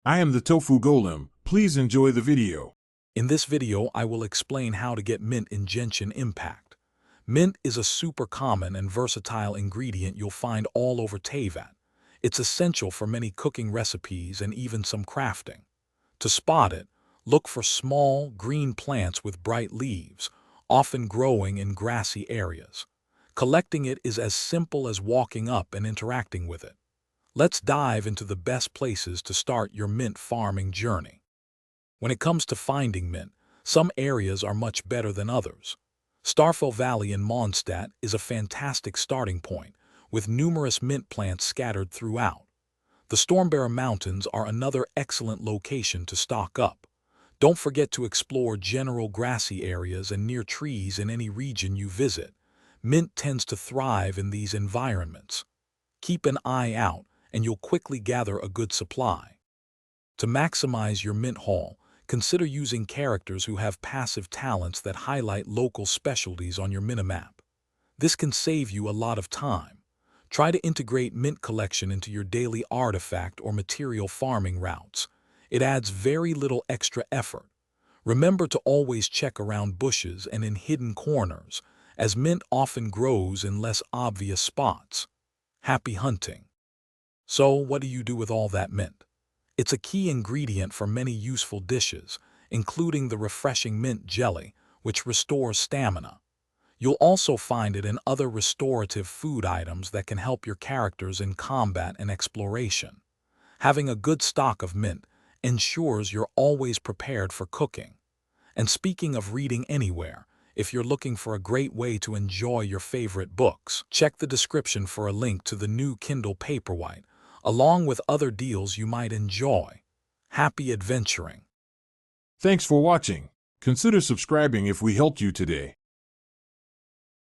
I am the Tofu Golem. Please enjoy the video. In this video, I will explain how to get mint in Genshin Impact. Mint is a super common and versatile ingredient you'll find all over Teyvat. It's essential for many cooking recipes and even some crafting. To spot it, look for small, green plants with bright leaves, often growing in grassy areas. Collecting it is as simple as walking up and interacting with it. Let's dive into the best places to start your mint farming journey. When it comes to finding mint, some areas are much better than others. Starfell Valley in Mondstadt is a fantastic starting point, with numerous mint plants scattered throughout. The Stormbearer Mountains are another excellent location to stock up. Don't forget to explore general grassy areas and near trees in any region you visit. Mint tends to thrive in these environments. Keep an eye out, and you'll quickly gather a good supply. To maximize your mint haul, consider using characters who have passive talents that highlight local specialties on your minimap. This can save you a lot of time. Try to integrate mint collection into your daily artifact or material farming routes. It adds very little extra effort. Remember to always check around bushes and in hidden corners, as mint often grows in less obvious spots. Happy hunting! So, what do you do with all that mint? It's a key ingredient for many useful dishes, including the refreshing mint jelly, which restores stamina. You'll also find it in other restorative food items that can help your characters in combat and exploration. Having a good stock of mint ensures you're always prepared for cooking. And speaking of reading anywhere, if you're looking for a great way to enjoy your favorite books, check the description for a link to the new Kindle Paperwhite, along with other deals you might enjoy. Happy adventuring! Thanks for watching. Consider subscribing if we helped you today.